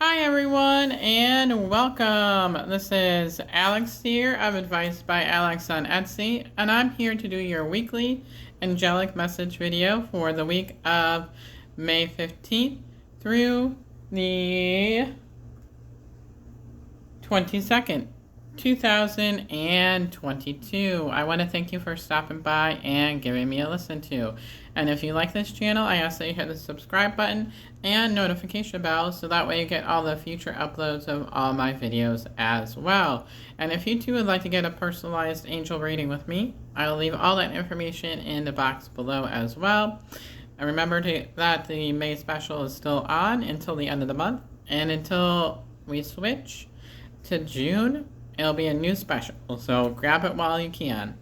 Hi everyone and welcome. This is Alex here of Advice by Alex on Etsy, and I'm here to do your weekly angelic message video for the week of May 15th through the 22nd, 2022. I want to thank you for stopping by and giving me a listen to. And if you like this channel, I ask that you hit the subscribe button and notification bell so that way you get all the future uploads of all my videos as well. And if you too would like to get a personalized angel reading with me, I'll leave all that information in the box below as well. And remember that the May special is still on until the end of the month, and until we switch to June, it'll be a new special, so grab it while you can.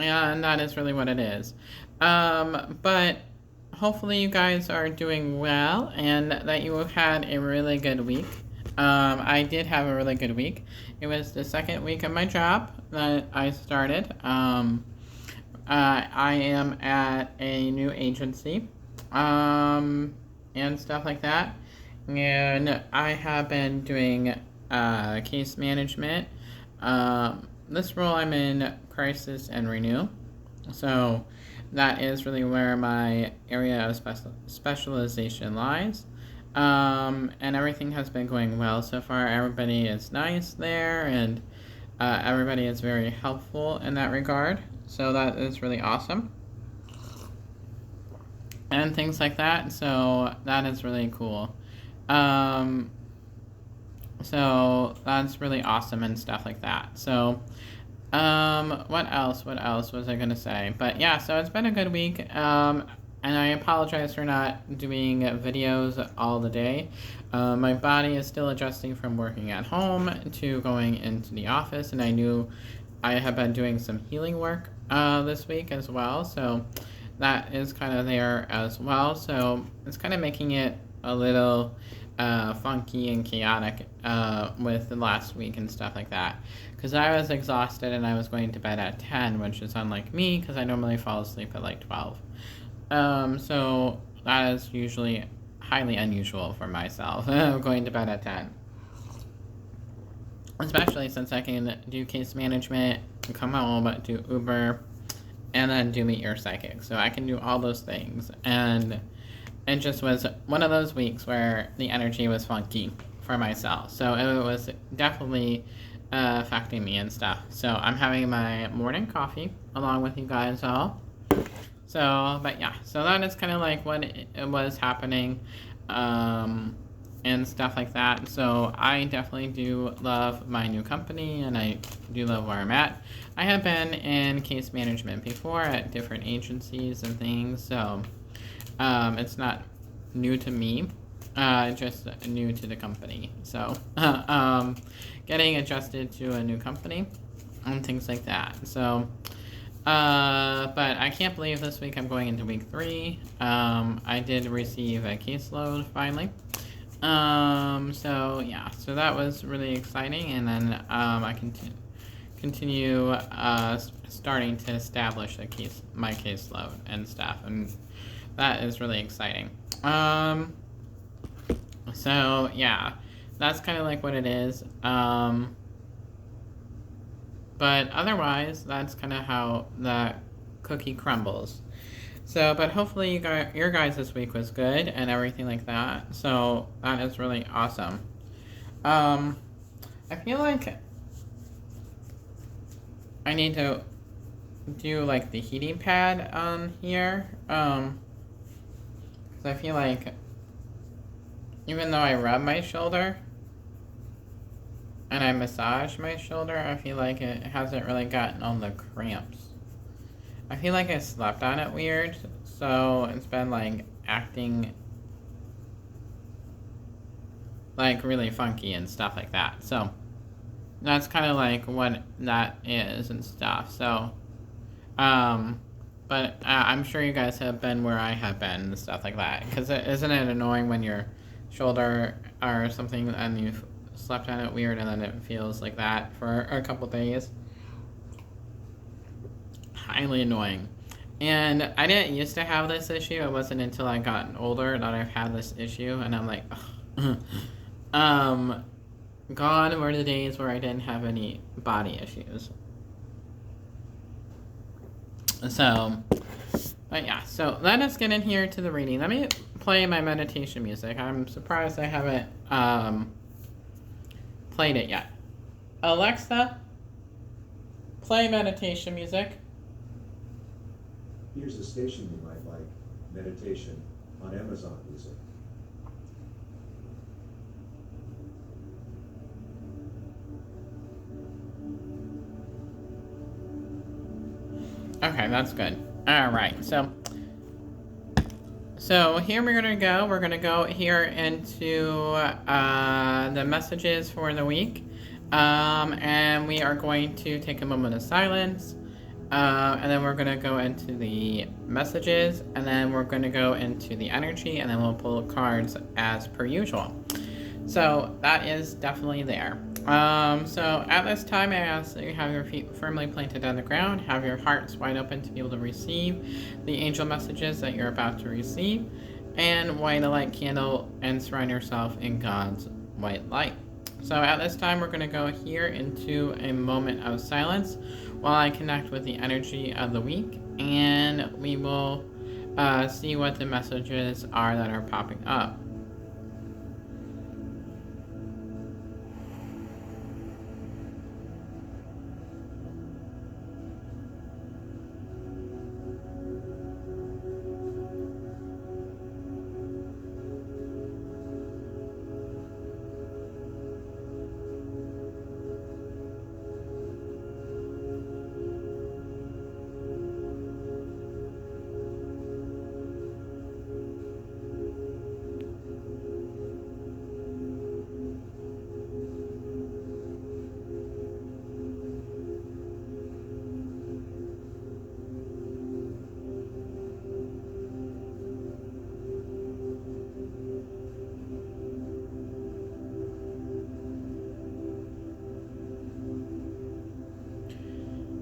And that is really what it is. But hopefully you guys are doing well and that you have had a really good week. I did have a really good week. It was the second week of my job that I started. I am at a new agency and stuff like that. And I have been doing case management. This role I'm in crisis and renew. So that is really where my area of specialization lies. And everything has been going well so far. Everybody is nice there, and everybody is very helpful in that regard. So that is really awesome. And things like that. So that is really cool. So that's really awesome and stuff like that. So, what else was I gonna say? But yeah, so it's been a good week. And I apologize for not doing videos all the day. My body is still adjusting from working at home to going into the office, and I knew I have been doing some healing work, this week as well. So that is kind of there as well. So it's kind of making it a little funky and chaotic with the last week and stuff like that, because I was exhausted and I was going to bed at 10, which is unlike me because I normally fall asleep at like 12. So that is usually highly unusual for myself, going to bed at 10, especially since I can do case management, come home, do Uber, and then do Meet Your Psychic. So I can do all those things, and it just was one of those weeks where the energy was funky for myself. So it was definitely affecting me and stuff. So I'm having my morning coffee along with you guys all. So, but yeah, so that is kind of like what it was happening and stuff like that. So I definitely do love my new company, and I do love where I'm at. I have been in case management before at different agencies and things, so it's not new to me, just new to the company. So, getting adjusted to a new company and things like that. So, but I can't believe this week I'm going into week 3. I did receive a caseload finally. So yeah, so that was really exciting, and then I continue starting to establish my caseload and stuff, and that is really exciting. So yeah, that's kind of like what it is. But otherwise, that's kind of how the cookie crumbles. So, but hopefully your guys this week was good and everything like that. So that is really awesome. I feel like I need to do like the heating pad on here. Because I feel like even though I rub my shoulder and I massage my shoulder, I feel like it hasn't really gotten all the cramps. I feel like I slept on it weird, so it's been like acting like really funky and stuff like that. So that's kind of like what that is and stuff. So, but I'm sure you guys have been where I have been and stuff like that. Because isn't it annoying when your shoulder or something and you've slept on it weird and then it feels like that for a couple days? Highly annoying. And I didn't used to have this issue. It wasn't until I got older that I've had this issue, and I'm like, um, gone were the days where I didn't have any body issues. So, but yeah, so let us get in here to the reading. Let me play my meditation music. I'm surprised I haven't played it yet. Alexa, play meditation music. Here's a station you might like, meditation on Amazon Music. Okay, that's good. All right, so here we're gonna go. We're gonna go here into the messages for the week, and we are going to take a moment of silence. And then we're going to go into the messages, and then we're going to go into the energy, and then we'll pull cards as per usual. So that is definitely there. So at this time, I ask that you have your feet firmly planted on the ground, have your hearts wide open to be able to receive the angel messages that you're about to receive, and light a light candle and surround yourself in God's white light. So at this time, we're going to go here into a moment of silence while I connect with the energy of the week, and we will see what the messages are that are popping up.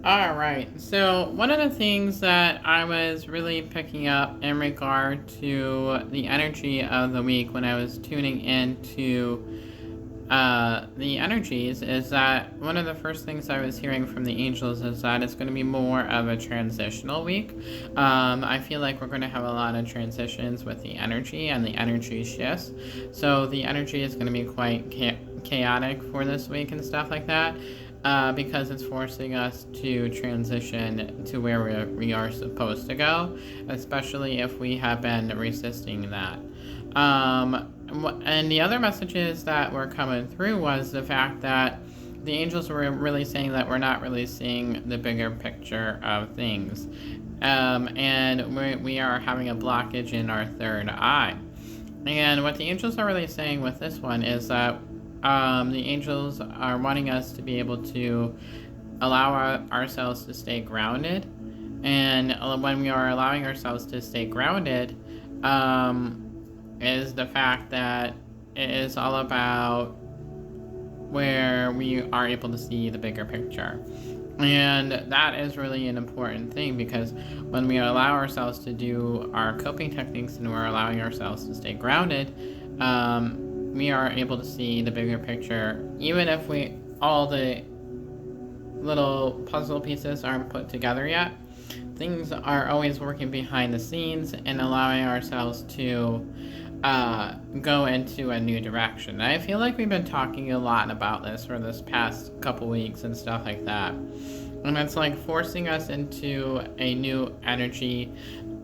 All right, so one of the things that I was really picking up in regard to the energy of the week when I was tuning into the energies is that one of the first things I was hearing from the angels is that it's going to be more of a transitional week. I feel like we're going to have a lot of transitions with the energy and the energy shifts. So the energy is going to be quite chaotic for this week and stuff like that. Because it's forcing us to transition to where we are supposed to go, especially if we have been resisting that. And the other messages that were coming through was the fact that the angels were really saying that we're not really seeing the bigger picture of things. And we are having a blockage in our third eye. And what the angels are really saying with this one is that the angels are wanting us to be able to allow ourselves to stay grounded. And when we are allowing ourselves to stay grounded, is the fact that it is all about where we are able to see the bigger picture. And that is really an important thing, because when we allow ourselves to do our coping techniques and we're allowing ourselves to stay grounded, we are able to see the bigger picture, even if all the little puzzle pieces aren't put together yet. Things are always working behind the scenes and allowing ourselves to go into a new direction. And I feel like we've been talking a lot about this for this past couple weeks and stuff like that. And it's like forcing us into a new energy,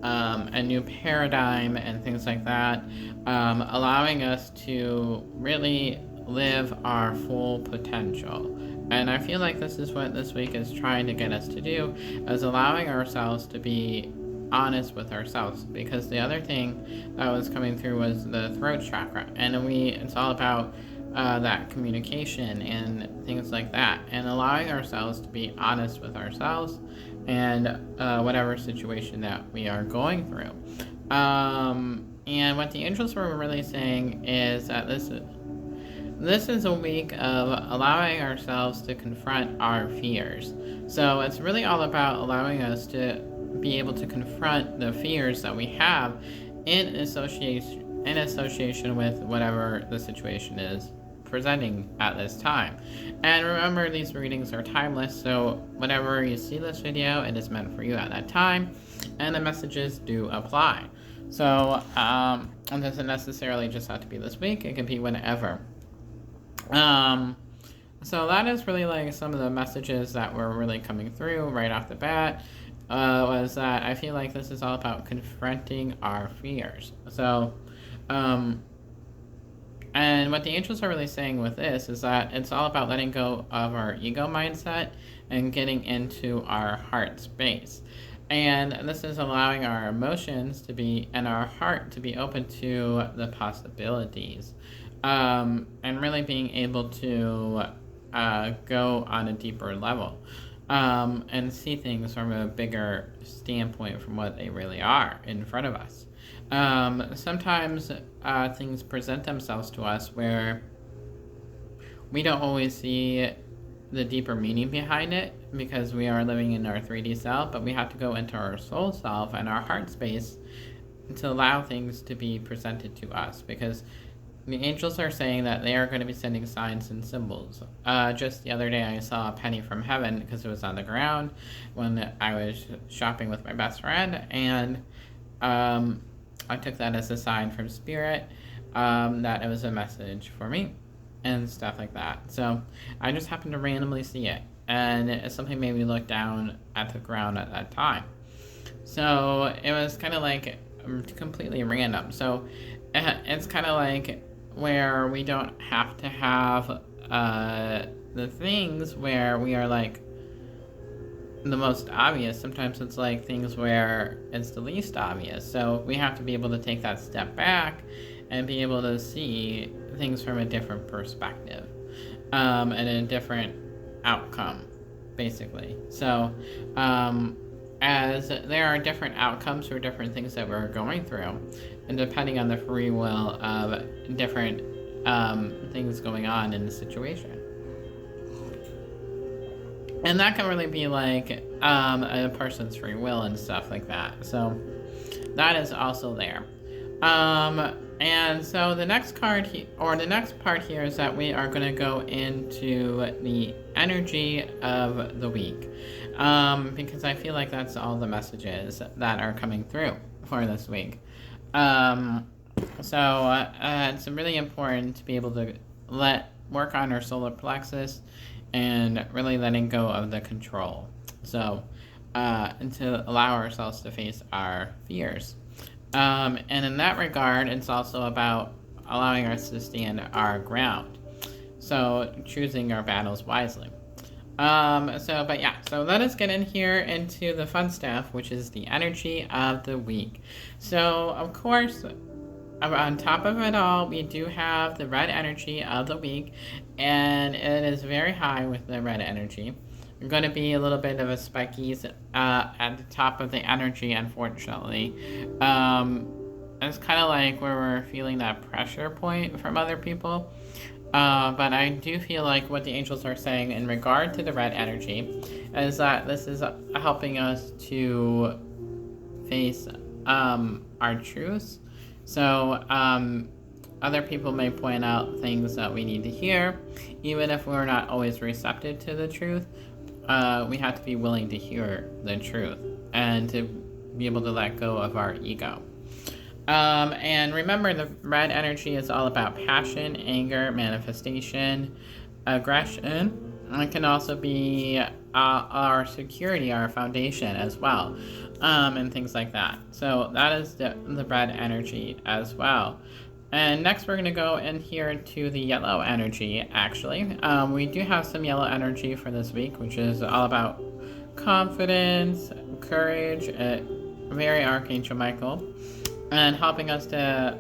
a new paradigm and things like that, allowing us to really live our full potential. And I feel like this is what this week is trying to get us to do, is allowing ourselves to be honest with ourselves. Because the other thing that was coming through was the throat chakra, and it's all about that communication and things like that, and allowing ourselves to be honest with ourselves and whatever situation that we are going through. And what the angels were really saying is that this is a week of allowing ourselves to confront our fears. So it's really all about allowing us to be able to confront the fears that we have in association with whatever the situation is presenting at this time. And remember, these readings are timeless, so whenever you see this video, it is meant for you at that time, and the messages do apply. So it doesn't necessarily just have to be this week, it can be whenever. So that is really like some of the messages that were really coming through right off the bat. Was that I feel like this is all about confronting our fears. So, and what the angels are really saying with this is that it's all about letting go of our ego mindset and getting into our heart space. And this is allowing our emotions to be, and our heart to be open to the possibilities. And really being able to go on a deeper level. And see things from a bigger standpoint from what they really are in front of us. Sometimes things present themselves to us where we don't always see the deeper meaning behind it because we are living in our 3D self, but we have to go into our soul self and our heart space to allow things to be presented to us, because the angels are saying that they are going to be sending signs and symbols. Just the other day I saw a penny from heaven because it was on the ground when I was shopping with my best friend, and I took that as a sign from spirit that it was a message for me and stuff like that. So I just happened to randomly see it, and something made me look down at the ground at that time. So it was kind of like completely random. So it's kind of like where we don't have to have the things where we are like the most obvious. Sometimes it's like things where it's the least obvious. So we have to be able to take that step back and be able to see things from a different perspective and a different outcome, basically. So as there are different outcomes for different things that we're going through, and depending on the free will of different things going on in the situation. And that can really be like a person's free will and stuff like that. So that is also there. And so the next card, the next part here is that we are going to go into the energy of the week. Because I feel like that's all the messages that are coming through for this week. So it's really important to be able to work on our solar plexus and really letting go of the control. So, and to allow ourselves to face our fears. And in that regard, it's also about allowing us to stand our ground. So choosing our battles wisely. So let us get in here into the fun stuff, which is the energy of the week. So, of course, on top of it all, we do have the red energy of the week, and it is very high with the red energy. We're going to be a little bit of a spikies at the top of the energy, unfortunately. It's kind of like where we're feeling that pressure point from other people. But I do feel like what the angels are saying in regard to the red energy is that this is helping us to face our truths. So other people may point out things that we need to hear, even if we're not always receptive to the truth. We have to be willing to hear the truth and to be able to let go of our ego. And remember, the red energy is all about passion, anger, manifestation, aggression. It can also be our security, our foundation as well, and things like that. So that is the red energy as well. And next we're going to go in here to the yellow energy, actually. We do have some yellow energy for this week, which is all about confidence, courage, very Archangel Michael, and helping us to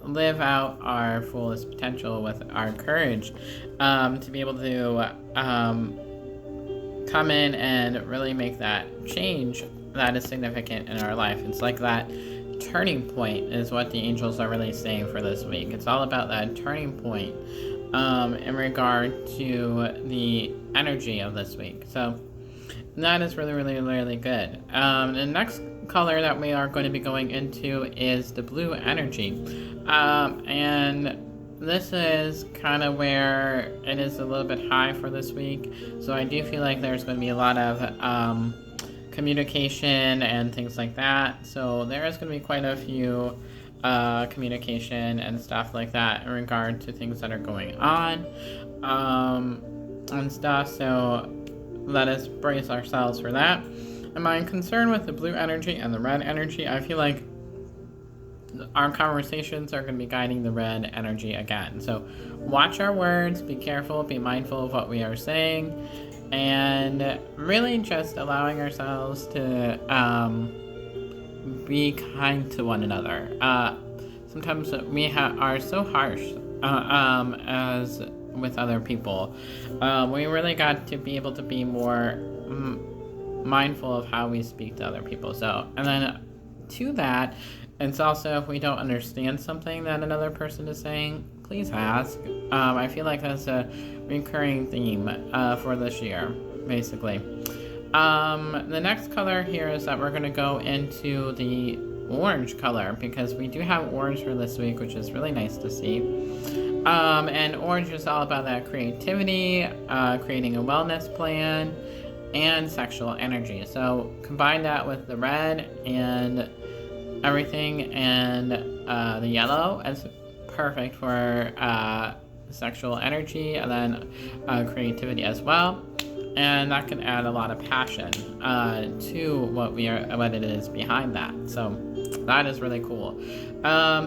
live out our fullest potential with our courage, to be able to come in and really make that change that is significant in our life. It's like that turning point is what the angels are really saying for this week. It's all about that turning point in regard to the energy of this week. So That is really, really, really good. The next color that we are going to be going into is the blue energy. And this is kind of where it is a little bit high for this week. So I do feel like there's going to be a lot of communication and things like that. So there is going to be quite a few communication and stuff like that in regard to things that are going on and stuff. So let us brace ourselves for that. Am I concerned with the blue energy and the red energy? I feel like our conversations are going to be guiding the red energy again. So watch our words, be careful, be mindful of what we are saying, and really just allowing ourselves to be kind to one another. Sometimes we are so harsh as with other people. We really got to be able to be more mindful of how we speak to other people. So, and then to that, it's also if we don't understand something that another person is saying, please ask. I feel like that's a recurring theme for this year, basically. The next color here is that we're going to go into the orange color because we do have orange for this week, which is really nice to see. And orange is all about that creativity, creating a wellness plan, and sexual energy. So combine that with the red and everything, and the yellow is perfect for sexual energy, and then creativity as well. And that can add a lot of passion to what it is behind that. So that is really cool.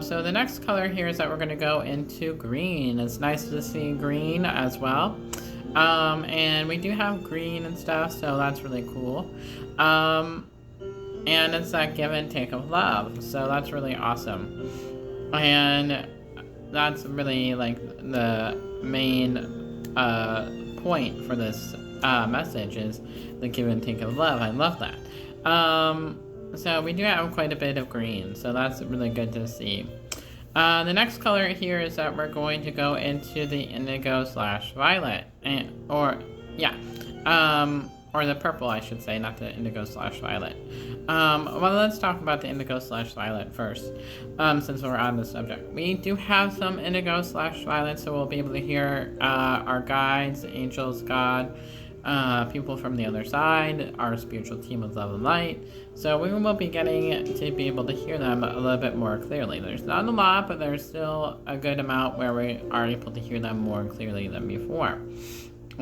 So the next color here is that we're going to go into green. It's nice to see green as well. And we do have green and stuff, so that's really cool. And it's that give and take of love, so that's really awesome. And that's really like the main point for this message is the give and take of love. I love that. So we do have quite a bit of green, so that's really good to see. The next color here is that we're going to go into the indigo/violet, or the purple, I should say, not the indigo/violet. Well, let's talk about the indigo/violet first, since we're on the subject. We do have some indigo/violet, so we'll be able to hear our guides, angels, God, people from the other side, our spiritual team of love and light. So we will be getting to be able to hear them a little bit more clearly. There's not a lot, but there's still a good amount where we are able to hear them more clearly than before.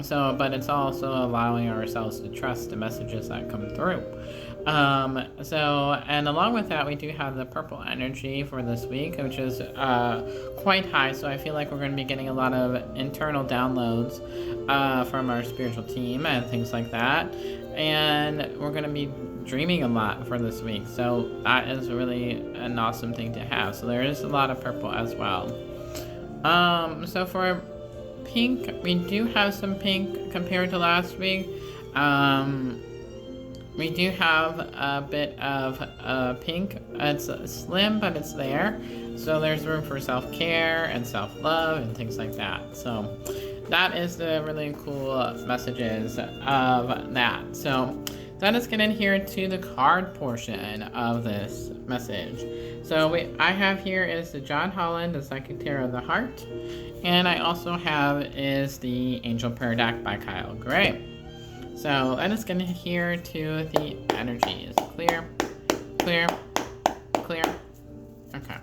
So, but it's also allowing ourselves to trust the messages that come through. And along with that, we do have the purple energy for this week, which is quite high. So I feel like we're going to be getting a lot of internal downloads from our spiritual team and things like that. And we're going to be dreaming a lot for this week. So that is really an awesome thing to have. So there is a lot of purple as well. So for pink, we do have some pink compared to last week. We do have a bit of pink. It's slim, but it's there. So there's room for self-care and self-love and things like that. So that is the really cool messages of that. So let us get in here to the card portion of this message. So I have here is the John Holland, the Secretary of the Heart. And I also have is the Angel Prayer Deck by Kyle Gray. So let us get in here to the energies. Clear, clear, clear. Okay.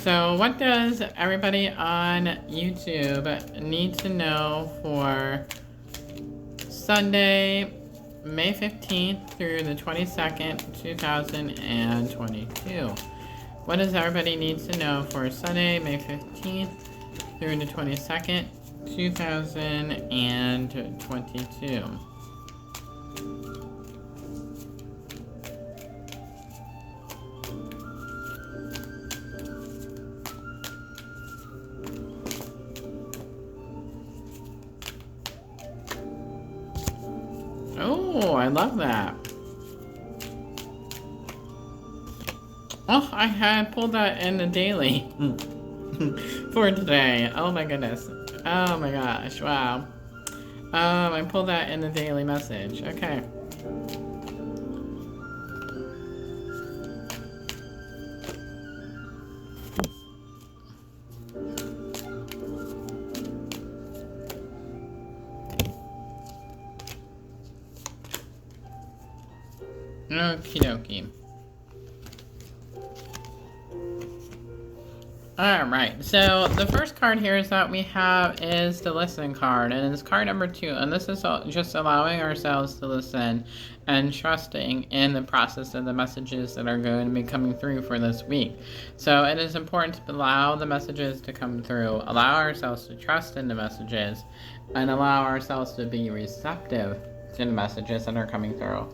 So what does everybody on YouTube need to know for Sunday, May 15th through the 22nd, 2022? What does everybody need to know for Sunday, May 15th through the 22nd, 2022? Oh, I love that. Oh, I had pulled that in the daily for today. Oh my goodness. Oh my gosh, wow. I pulled that in the daily message. Okay. Okie dokie. Alright, so the first card here is that we have is the listen card, and it's card number 2, and this is just allowing ourselves to listen and trusting in the process of the messages that are going to be coming through for this week. So it is important to allow the messages to come through, allow ourselves to trust in the messages, and allow ourselves to be receptive to the messages that are coming through.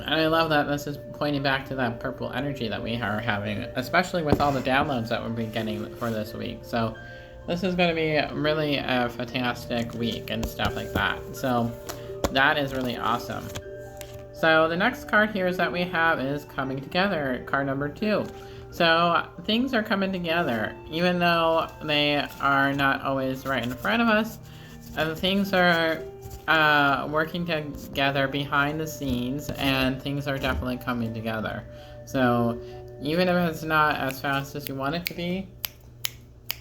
And I love that this is pointing back to that purple energy that we are having, especially with all the downloads that we'll be getting for this week. So this is going to be really a fantastic week and stuff like that. So that is really awesome. So the next card here is that we have is coming together, card number 2. So things are coming together, even though they are not always right in front of us. Things are working together behind the scenes, and things are definitely coming together. So even if it's not as fast as you want it to be.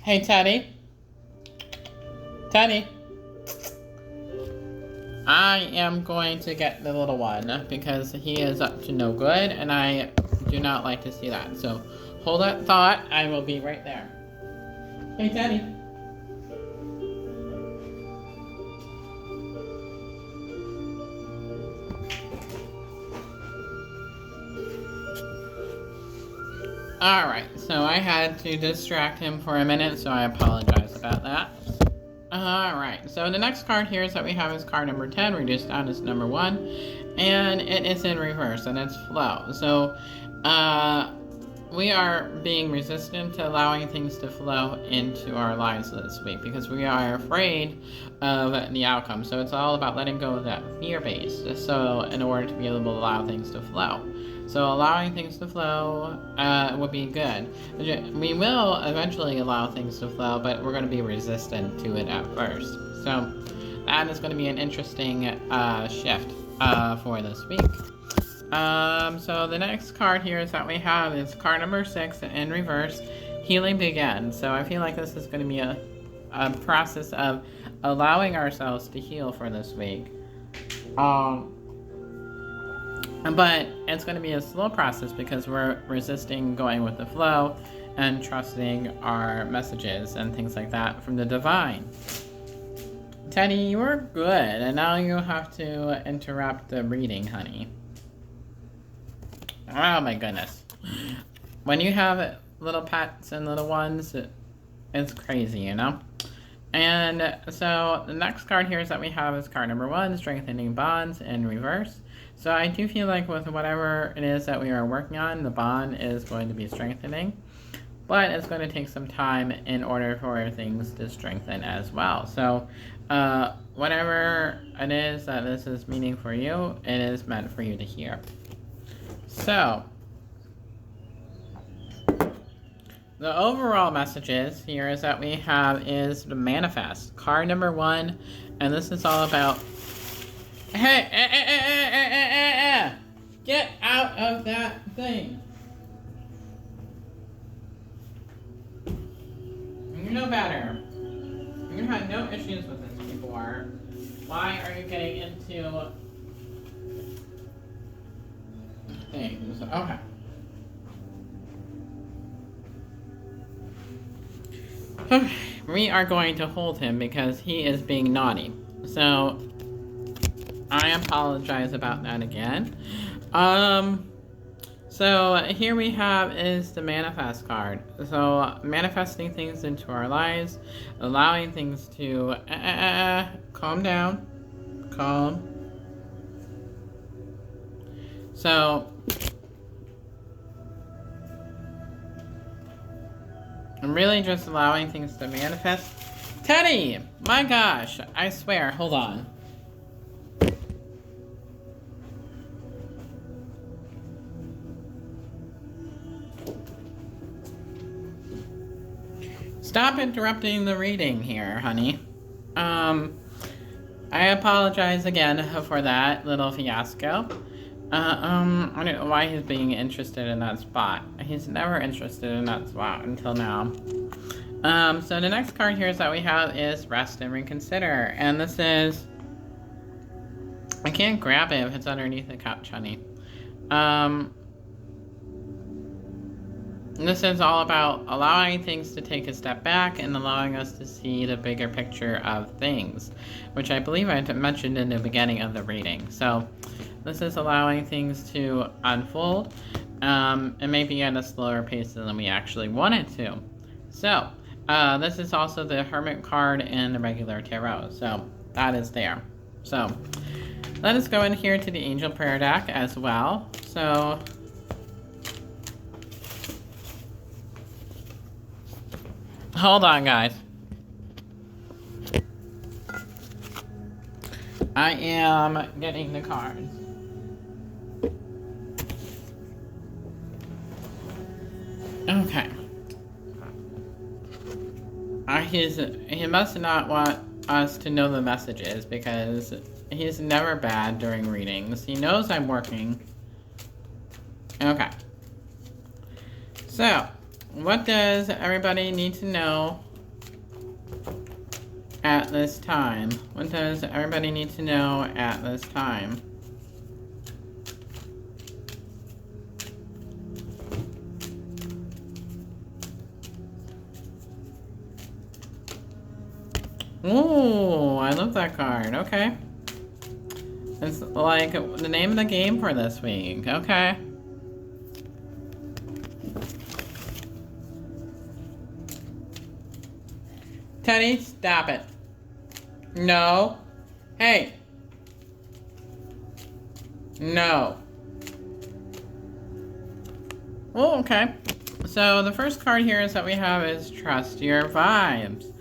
Hey, Teddy. Teddy. I am going to get the little one because he is up to no good, and I do not like to see that. So hold that thought. I will be right there. Hey, Teddy. Alright, so I had to distract him for a minute, so I apologize about that. Alright, so the next card here is that we have is card number 10, reduced down as number 1, and it is in reverse, and it's flow. So, we are being resistant to allowing things to flow into our lives this week because we are afraid of the outcome. So it's all about letting go of that fear base, so in order to be able to allow things to flow. So allowing things to flow will be good. We will eventually allow things to flow, but we're going to be resistant to it at first. So that is going to be an interesting shift for this week. So the next card here is that we have is card number 6 in reverse, Healing Begins. So I feel like this is going to be a process of allowing ourselves to heal for this week. But it's going to be a slow process because we're resisting going with the flow and trusting our messages and things like that from the divine. Teddy, you were good, and now you have to interrupt the reading, honey. Oh my goodness. When you have little pets and little ones, it's crazy, you know? And so the next card here is that we have is card number 1, Strengthening Bonds in reverse. So I do feel like with whatever it is that we are working on, the bond is going to be strengthening. But it's going to take some time in order for things to strengthen as well. So whatever it is that this is meaning for you, it is meant for you to hear. So the overall messages here is that we have is the manifest, card number 1, and this is all about get out of that thing. You know better. You had no issues with this before. Why are you getting into things? Okay. We are going to hold him because he is being naughty. So I apologize about that again. So here we have is the manifest card. So manifesting things into our lives, allowing things to calm down, calm. So I'm really just allowing things to manifest. Teddy, my gosh, I swear, hold on. Stop interrupting the reading here, honey. I apologize again for that little fiasco. I don't know why he's being interested in that spot. He's never interested in that spot until now. So the next card here is that we have is Rest and Reconsider. And this is... I can't grab it if it's underneath the couch, honey. This is all about allowing things to take a step back and allowing us to see the bigger picture of things, which I believe I mentioned in the beginning of the reading. So this is allowing things to unfold, and maybe at a slower pace than we actually want it to. So this is also the Hermit card in the regular tarot. So that is there. So let us go in here to the Angel Prayer deck as well. So hold on, guys. I am getting the cards. Okay. He must not want us to know the messages because he's never bad during readings. He knows I'm working. Okay. So, what does everybody need to know at this time? What does everybody need to know at this time? Ooh, I love that card. Okay. It's like the name of the game for this week. Okay. Teddy, stop it. No. Hey. No. Oh, okay. So the first card here is that we have is Trust Your Vibes.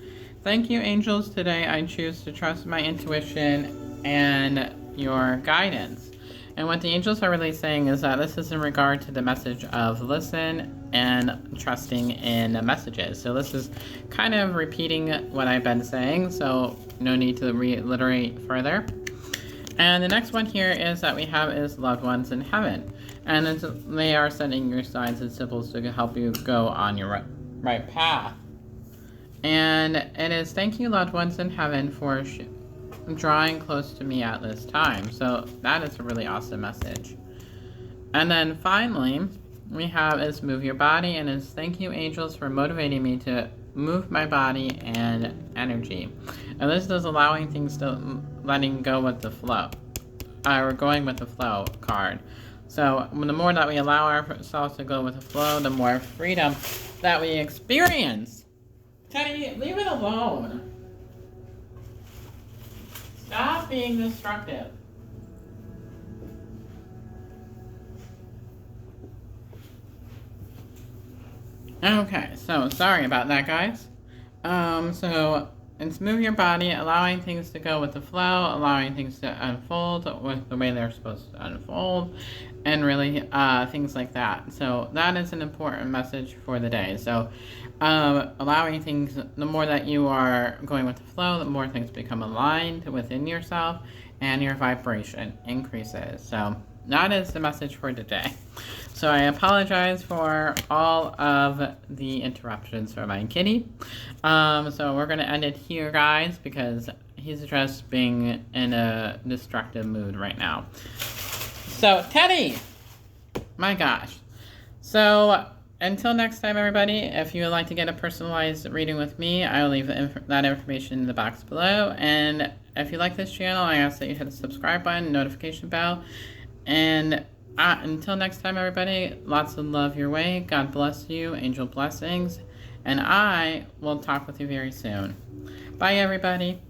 Thank you, angels. Today I choose to trust my intuition and your guidance. And what the angels are really saying is that this is in regard to the message of listen and trusting in the messages. So this is kind of repeating what I've been saying, so no need to reiterate further. And the next one here is that we have is loved ones in heaven. And they are sending your signs and symbols to help you go on your right path. And it is thank you, loved ones in heaven, for drawing close to me at this time. So that is a really awesome message. And then finally, we have is move your body, and is thank you, angels, for motivating me to move my body and energy. And this is allowing things to letting go with the flow, or going with the flow card. So the more that we allow ourselves to go with the flow, the more freedom that we experience. Teddy, leave it alone. Stop being destructive. Okay, so sorry about that, guys. So it's move your body, allowing things to go with the flow, allowing things to unfold with the way they're supposed to unfold, and really things like that. So that is an important message for the day. So allowing things, the more that you are going with the flow, the more things become aligned within yourself and your vibration increases. So that is the message for today. So I apologize for all of the interruptions for my kitty. So we're going to end it here, guys, because he's just being in a destructive mood right now. So, Teddy! My gosh. So, until next time, everybody, if you would like to get a personalized reading with me, I will leave that information in the box below. And if you like this channel, I ask that you hit the subscribe button, notification bell. And until next time, everybody, lots of love your way. God bless you. Angel blessings. And I will talk with you very soon. Bye, everybody.